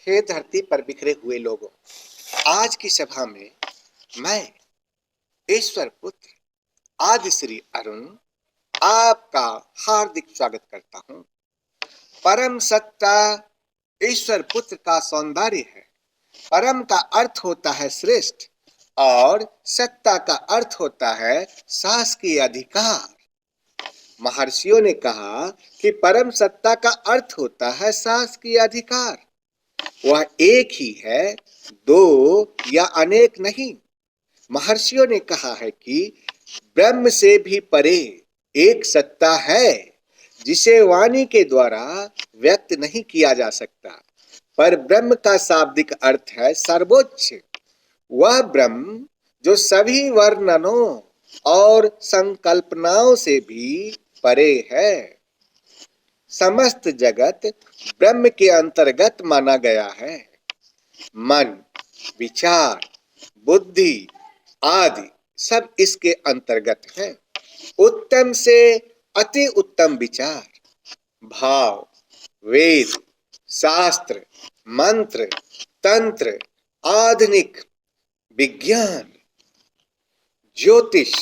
हे धरती पर बिखरे हुए लोगों, आज की सभा में मैं ईश्वर पुत्र आदि श्री अरुण आपका हार्दिक स्वागत करता हूं। परम सत्ता ईश्वर पुत्र का सौंदर्य है। परम का अर्थ होता है श्रेष्ठ और सत्ता का अर्थ होता है शासकीय अधिकार। महर्षियों ने कहा कि परम सत्ता का अर्थ होता है शासकीय अधिकार। वह एक ही है, दो या अनेक नहीं। महर्षियों ने कहा है कि ब्रह्म से भी परे एक सत्ता है जिसे वाणी के द्वारा व्यक्त नहीं किया जा सकता। पर ब्रह्म का शाब्दिक अर्थ है सर्वोच्च। वह ब्रह्म जो सभी वर्णनों और संकल्पनाओं से भी परे है। समस्त जगत ब्रह्म के अंतर्गत माना गया है। मन, विचार, बुद्धि आदि सब इसके अंतर्गत है। उत्तम से अति उत्तम विचार, भाव, वेद, शास्त्र, मंत्र, तंत्र, आधुनिक विज्ञान, ज्योतिष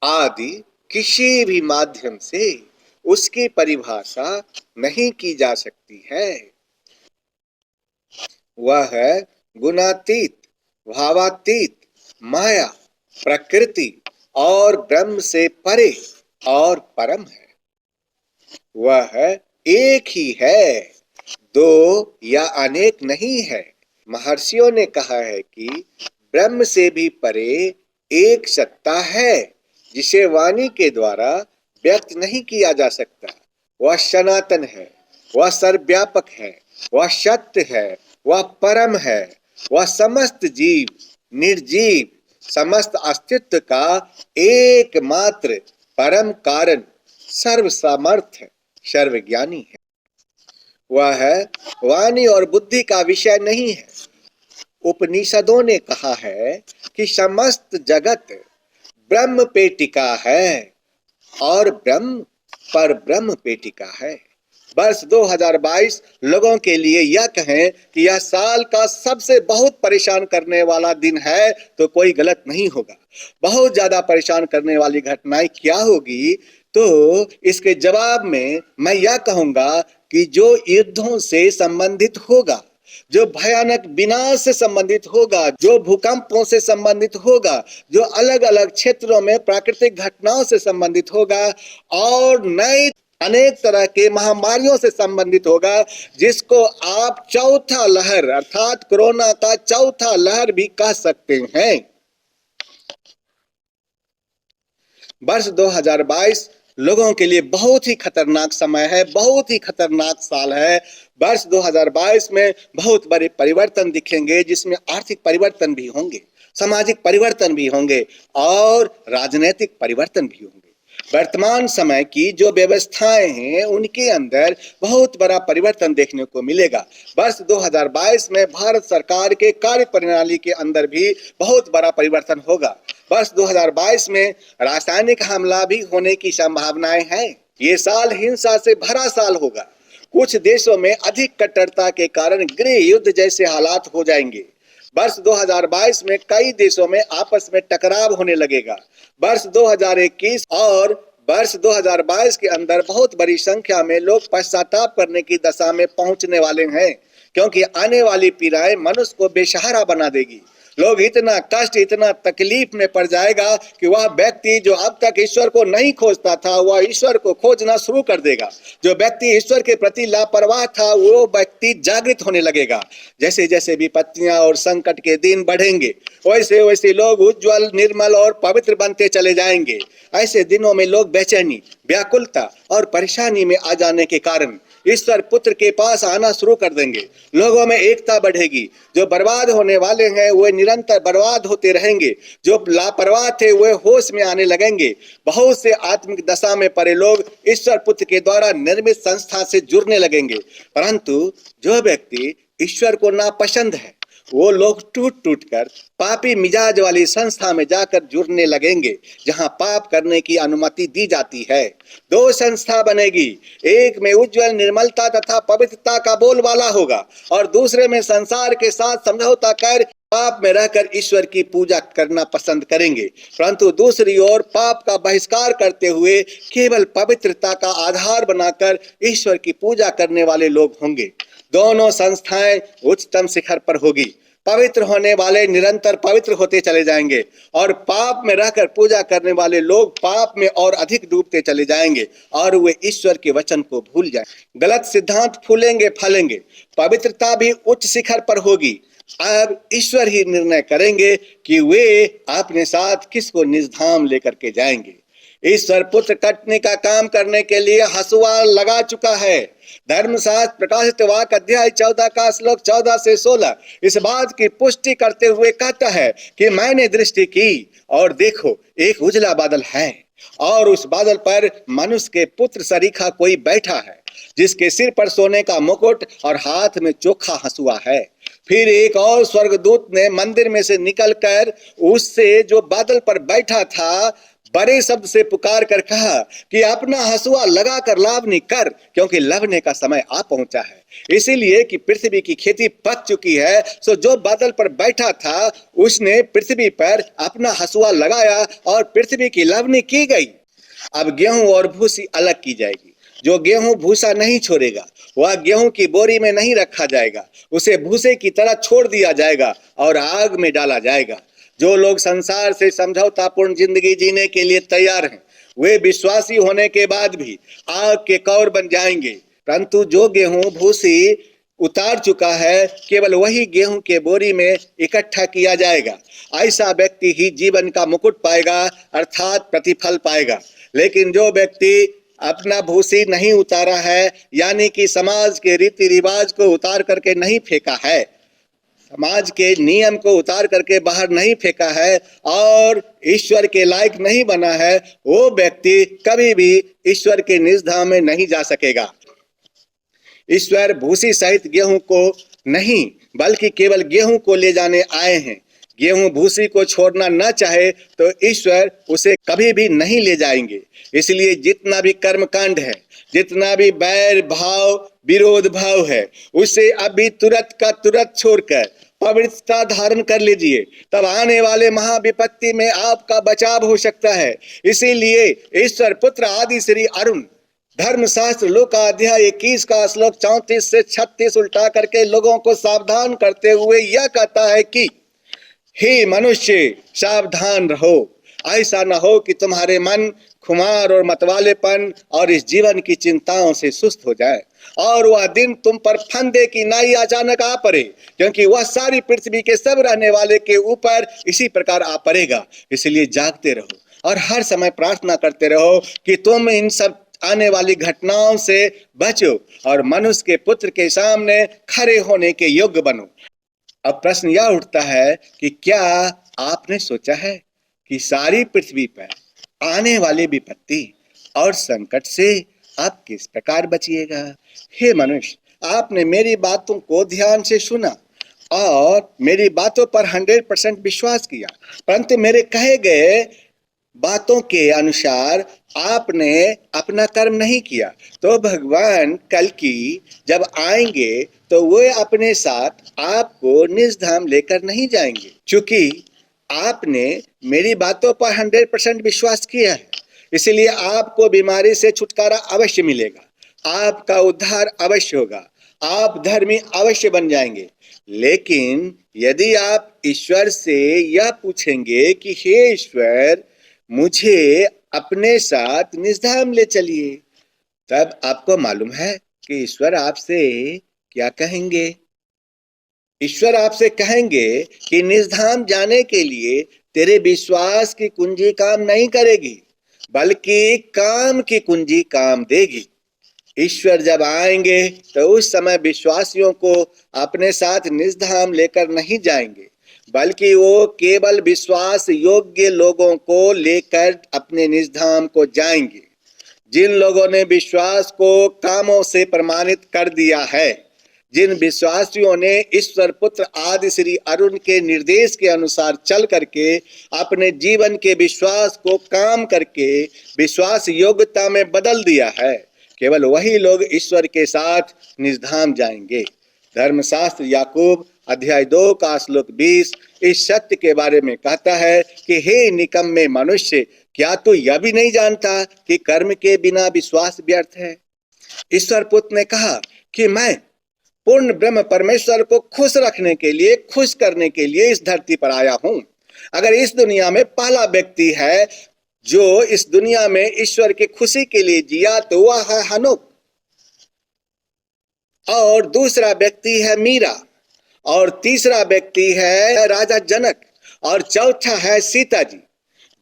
आदि किसी भी माध्यम से उसकी परिभाषा नहीं की जा सकती है। वह है गुणातीत, भावातीत, माया, प्रकृति और ब्रह्म से परे और परम है। वह एक ही है, दो या अनेक नहीं है। महर्षियों ने कहा है कि ब्रह्म से भी परे एक सत्ता है जिसे वाणी के द्वारा व्यक्त नहीं किया जा सकता। वह सनातन है, वह सर्वव्यापक है, वह सत्य है, वह परम है। वह समस्त जीव, निर्जीव, समस्त अस्तित्व का एकमात्र परम कारण, सर्वसमर्थ, सर्वज्ञानी है। वह वाणी और बुद्धि का विषय नहीं है। उपनिषदों ने कहा है कि समस्त जगत ब्रह्म पे टिका है और ब्रह्म पर ब्रह्म पे टिका है। वर्ष 2022 लोगों के लिए यह कहें कि यह साल का सबसे बहुत परेशान करने वाला दिन है तो कोई गलत नहीं होगा। बहुत ज्यादा परेशान करने वाली घटनाएं क्या होगी, तो इसके जवाब में मैं यह कहूंगा कि जो युद्धों से संबंधित होगा, जो भयानक विनाश से संबंधित होगा, जो भूकंपों से संबंधित होगा, जो अलग अलग क्षेत्रों में प्राकृतिक घटनाओं से संबंधित होगा और नए अनेक तरह के महामारियों से संबंधित होगा, जिसको आप चौथा लहर अर्थात कोरोना का चौथा लहर भी कह सकते हैं। वर्ष 2022 लोगों के लिए बहुत ही खतरनाक समय है, बहुत ही खतरनाक साल है। वर्ष 2022 में बहुत बड़े परिवर्तन दिखेंगे, जिसमें आर्थिक परिवर्तन भी होंगे, सामाजिक परिवर्तन भी होंगे और राजनीतिक परिवर्तन भी होंगे। वर्तमान समय की जो व्यवस्थाएं हैं उनके अंदर बहुत बड़ा परिवर्तन देखने को मिलेगा। वर्ष 2022 में भारत सरकार के कार्य प्रणाली के अंदर भी बहुत बड़ा परिवर्तन होगा। वर्ष 2022 में रासायनिक हमला भी होने की संभावनाएं हैं। ये साल हिंसा से भरा साल होगा। कुछ देशों में अधिक कट्टरता के कारण गृह युद्ध जैसे हालात हो जाएंगे। वर्ष 2022 में कई देशों में आपस में टकराव होने लगेगा। वर्ष 2021 और वर्ष 2022 के अंदर बहुत बड़ी संख्या में लोग पश्चाताप करने की दशा में पहुंचने वाले हैं, क्योंकि आने वाली पीड़ाएं मनुष्य को बेसहारा बना देगी। लोग इतना कष्ट, इतना तकलीफ में पड़ जाएगा कि वह व्यक्ति जो अब तक ईश्वर को नहीं खोजता था, वह ईश्वर को खोजना शुरू कर देगा। जो व्यक्ति ईश्वर के प्रति लापरवाह था, वो व्यक्ति जागृत होने लगेगा। जैसे जैसे विपत्तियां और संकट के दिन बढ़ेंगे, वैसे वैसे लोग उज्जवल, निर्मल और पवित्र बनते चले जाएंगे। ऐसे दिनों में लोग बेचैनी, व्याकुलता और परेशानी में आ जाने के कारण ईश्वर पुत्र के पास आना शुरू कर देंगे। लोगों में एकता बढ़ेगी। जो बर्बाद होने वाले हैं वे निरंतर बर्बाद होते रहेंगे, जो लापरवाह थे वे होश में आने लगेंगे। बहुत से आत्मिक दशा में पड़े लोग ईश्वर पुत्र के द्वारा निर्मित संस्था से जुड़ने लगेंगे। परंतु जो व्यक्ति ईश्वर को नापसंद है, वो लोग टूट टूट कर पापी मिजाज वाली संस्था में जाकर जुड़ने लगेंगे जहां पाप करने की अनुमति दी जाती है। दो संस्था बनेगी, एक में उज्जवल निर्मलता तथा पवित्रता का बोलबाला होगा और दूसरे में संसार के साथ समझौता कर पाप में रहकर ईश्वर की पूजा करना पसंद करेंगे, परंतु दूसरी ओर पाप का बहिष्कार करते हुए केवल पवित्रता का आधार बनाकर ईश्वर की पूजा करने वाले लोग होंगे। दोनों संस्थाएं उच्चतम शिखर पर होगी। पवित्र होने वाले निरंतर पवित्र होते चले जाएंगे और पाप में रहकर पूजा करने वाले लोग पाप में और अधिक डूबते चले जाएंगे और वे ईश्वर के वचन को भूल जाएंगे। गलत सिद्धांत फूलेंगे फलेंगे। पवित्रता भी उच्च शिखर पर होगी। अब ईश्वर ही निर्णय करेंगे कि वे अपने साथ किसको निजधाम लेकर के जाएंगे। ईश्वर पुत्र कटने का काम करने के लिए हंसुआ लगा चुका है। धर्मशास्त्र प्रकाशित वाक्य अध्याय 14 का श्लोक 14 से 16 इस बात की पुष्टि करते हुए कहता है कि मैंने दृष्टि की और देखो एक उजला बादल है और उस बादल पर मनुष्य के पुत्र सरीखा कोई बैठा है, जिसके सिर पर सोने का मुकुट और हाथ में चोखा हंसुआ है। फिर एक और स्वर्गदूत ने मंदिर में से निकलकर उससे जो बादल पर बैठा था बड़े शब्द से पुकार कर कहा कि अपना हंसुआ लगा कर लावनी कर, क्योंकि लवने का समय आ पहुंचा है, इसीलिए कि पृथ्वी की खेती पक चुकी है। सो जो बादल पर बैठा था उसने पृथ्वी पर अपना हंसुआ लगाया और पृथ्वी की लवनी की गई। अब गेहूं और भूसी अलग की जाएगी। जो गेहूं भूसा नहीं छोड़ेगा वह गेहूं की बोरी में नहीं रखा जाएगा, उसे भूसे की तरह छोड़ दिया जाएगा और आग में डाला जाएगा। जो लोग संसार से समझौतापूर्ण जिंदगी जीने के लिए तैयार हैं वे विश्वासी होने के बाद भी आग के कौर बन जाएंगे, परंतु जो गेहूं भूसी उतार चुका है केवल वही गेहूं के बोरी में इकट्ठा किया जाएगा। ऐसा व्यक्ति ही जीवन का मुकुट पाएगा अर्थात प्रतिफल पाएगा। लेकिन जो व्यक्ति अपना भूसी नहीं उतारा है, यानी कि समाज के रीति रिवाज को उतार करके नहीं फेंका है, समाज के नियम को उतार करके बाहर नहीं फेंका है और ईश्वर के लायक नहीं बना है, वो व्यक्ति कभी भी ईश्वर के निजधाम में नहीं जा सकेगा। ईश्वर भूसी सहित गेहूं को नहीं बल्कि केवल गेहूं को ले जाने आए हैं। गेहूं भूसी को छोड़ना न चाहे तो ईश्वर उसे कभी भी नहीं ले जाएंगे। इसलिए जितना भी कर्मकांड है, जितना भी बैर भाव विरोध भाव है, उसे अभी तुरंत का तुरंत छोड़कर पवित्रता धारण कर लीजिए, तब आने वाले महाविपत्ति में आपका बचाव हो सकता है। इसीलिए ईश्वर पुत्र आदि श्री अरुण धर्मशास्त्र लूका अध्याय 21 का श्लोक 34 से 36 उल्टा करके लोगों को सावधान करते हुए यह कहता है कि हे मनुष्य सावधान रहो, ऐसा न हो कि तुम्हारे मन खुमार और मतवालेपन और इस जीवन की चिंताओं से सुस्त हो जाए और वह दिन तुम पर फंदे की नाई अचानक आ पड़े, क्योंकि वह सारी पृथ्वी के सब रहने वाले के ऊपर इसी प्रकार आ पड़ेगा। इसलिए जागते रहो और हर समय प्रार्थना करते रहो कि तुम इन सब आने वाली घटनाओं से बचो और मनुष्य के पुत्र के सामने खड़े होने के योग्य बनो। अब प्रश्न यह उठता है कि क्या आपने सोचा है कि सारी पृथ्वी पर आने वाली विपत्ति और संकट से आप किस प्रकार बचिएगा? हे मनुष्य, आपने मेरी बातों को ध्यान से सुना और मेरी बातों पर 100% विश्वास किया, परंतु मेरे कहे गए बातों के अनुसार आपने अपना कर्म नहीं किया, तो भगवान कल की जब आएंगे तो वे अपने साथ आपको निजधाम लेकर नहीं जाएंगे। क्योंकि आपने मेरी बातों पर 100% विश्वास किया है, इसलिए आपको बीमारी से छुटकारा अवश्य मिलेगा, आपका उद्धार अवश्य होगा, आप धर्मी अवश्य बन जाएंगे। लेकिन यदि आप ईश्वर से यह पूछेंगे कि हे ईश्वर, मुझे अपने साथ निजधाम ले चलिए, तब आपको मालूम है कि ईश्वर आपसे क्या कहेंगे। ईश्वर आपसे कहेंगे कि निजधाम जाने के लिए तेरे विश्वास की कुंजी काम नहीं करेगी, बल्कि काम की कुंजी काम देगी। ईश्वर जब आएंगे तो उस समय विश्वासियों को अपने साथ निजधाम लेकर नहीं जाएंगे, बल्कि वो केवल विश्वास योग्य लोगों को लेकर अपने निजधाम को जाएंगे। जिन लोगों ने विश्वास को कामों से प्रमाणित कर दिया है, जिन विश्वासियों ने ईश्वर पुत्र आदि श्री अरुण के निर्देश के अनुसार चल करके अपने जीवन के विश्वास को काम करके विश्वास योग्यता में बदल दिया है, केवल वही लोग ईश्वर के साथ निजधाम जाएंगे। धर्मशास्त्र याकूब अध्याय 2 का श्लोक 20 इस सत्य के बारे में कहता है कि हे निकम्मे मनुष्य, क्या तू यह भी नहीं जानता कि कर्म के बिना विश्वास व्यर्थ है। ईश्वर पुत्र ने कहा कि मैं पूर्ण ब्रह्म परमेश्वर को खुश रखने के लिए, खुश करने के लिए इस धरती पर आया हूं। अगर इस दुनिया में पहला व्यक्ति है जो इस दुनिया में ईश्वर की खुशी के लिए जिया तो वह है हनोक, और दूसरा व्यक्ति है मीरा, और तीसरा व्यक्ति है राजा जनक, और चौथा है सीता जी।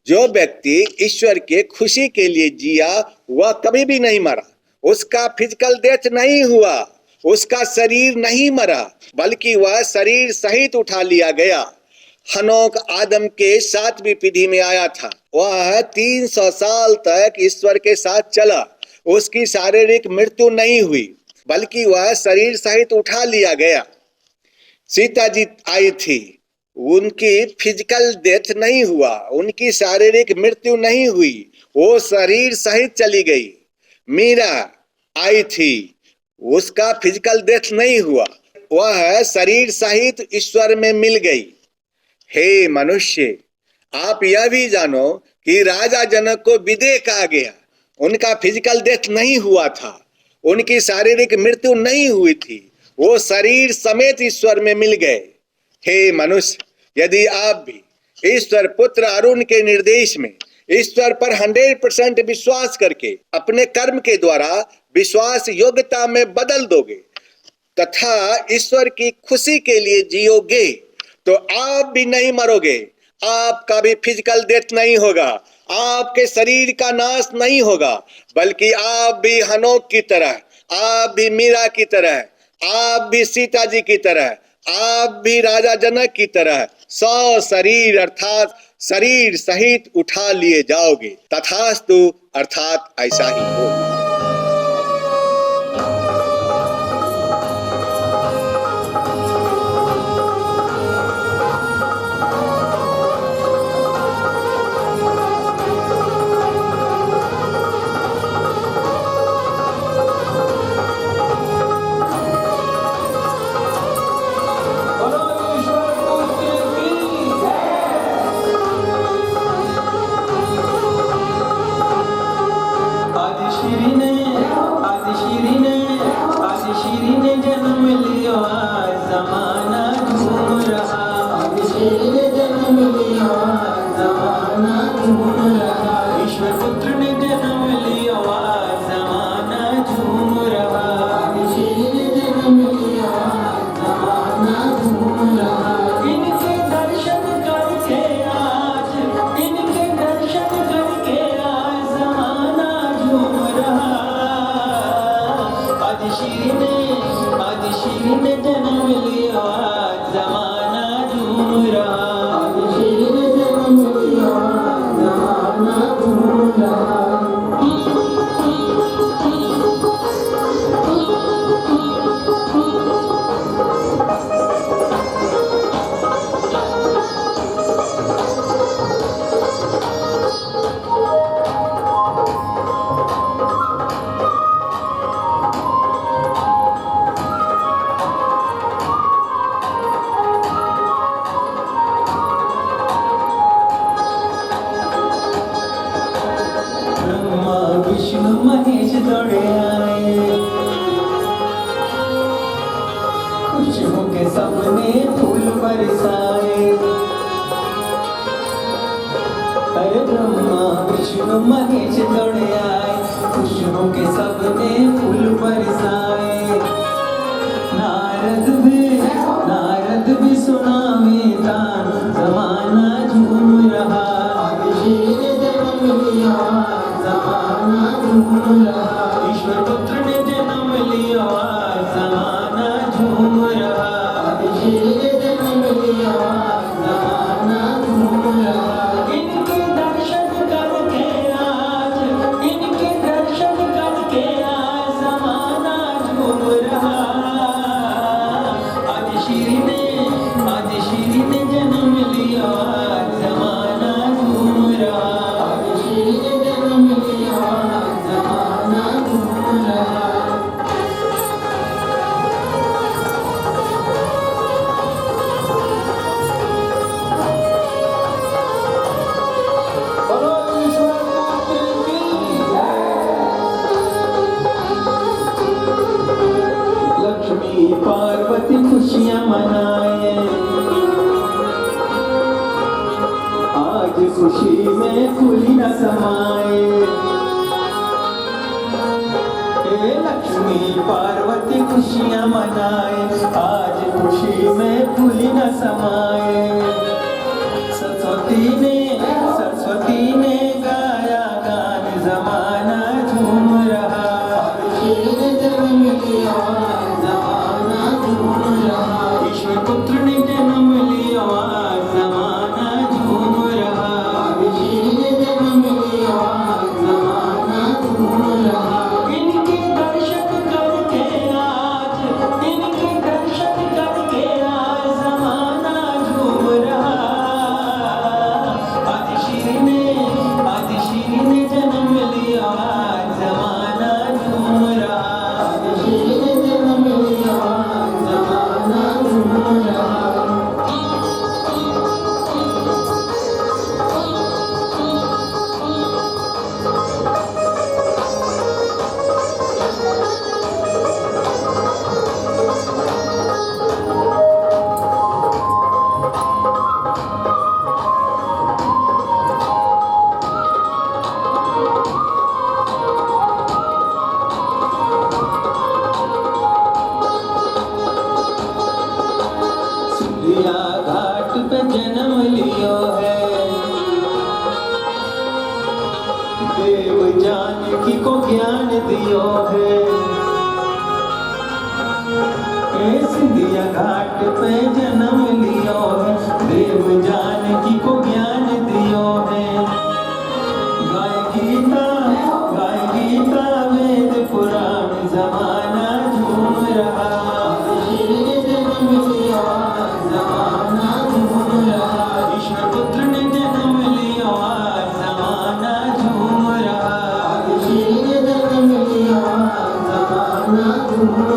जो व्यक्ति ईश्वर के खुशी के लिए जिया वह कभी भी नहीं मरा, उसका फिजिकल डेथ नहीं हुआ, उसका शरीर नहीं मरा, बल्कि वह शरीर सहित उठा लिया गया। हनोक आदम के 7वीं पीढ़ी में आया था। वह 300 साल तक ईश्वर के साथ चला। उसकी शारीरिक मृत्यु नहीं हुई, बल्कि वह शरीर सहित उठा लिया गया। सीता जी आई थी, उनकी फिजिकल डेथ नहीं हुआ, उनकी शारीरिक मृत्यु नहीं हुई, वो शरीर सहित चली गई। मीरा आई थी, उसका फिजिकल डेथ नहीं हुआ, वह शरीर सहित ईश्वर में मिल गई। हे मनुष्य, आप यह भी जानो कि राजा जनक को विदेह कहा गया, उनका फिजिकल डेथ नहीं हुआ था, उनकी शारीरिक मृत्यु नहीं हुई थी, वो शरीर समेत ईश्वर में मिल गए। हे मनुष्य, यदि आप भी ईश्वर पुत्र अरुण के निर्देश में ईश्वर पर 100% विश्वास करके अपने कर्म के द्वारा विश्वास योग्यता में बदल दोगे तथा ईश्वर की खुशी के लिए जियोगे तो आप भी नहीं मरोगे, आपका भी फिजिकल डेथ नहीं होगा, आपके शरीर का नाश नहीं होगा, बल्कि आप भी हनोक की तरह, आप भी मीरा की तरह, आप भी सीता जी की तरह, आप भी राजा जनक की तरह 100 शरीर अर्थात शरीर सहित उठा लिए जाओगे। तथास्तु अर्थात ऐसा ही हो। इनके दर्शन करके आज मनाए, आज खुशी में फूल न समाए। हे लक्ष्मी पार्वती खुशियाँ मनाए, आज खुशी में फूल न समाए। सरस्वती ने गाया गान, जमाना झूम रहा। जमाना झूम रहा। ईश्वर पुत्र ने जन्म लिया, जमाना झूम रहा। जन्म लिया, जमाना झूम रहा। इनके दर्शन करके आज, इनके दर्शन करके आज जमाना झूम रहा। आज श्री ने जन्म लिया, जमाना झूम रहा। आज श्री ने जन्म लिया, जमाना झूम रहा। सिंधिया घाट पे जन्म लियो है, देव जानकी को ज्ञान दियो है। सिंधिया घाट पे जन्म लियो है, देव जानकी को ज्ञान दियो है। गाय गीता वेद पुराण, जमाना झूम रहा। जन्म लिया, जमाना झूम रहा। ईश्वर पुत्र ने जन्म लिया, जमाना झूम रहा। जन्म लिया, जमाना झूम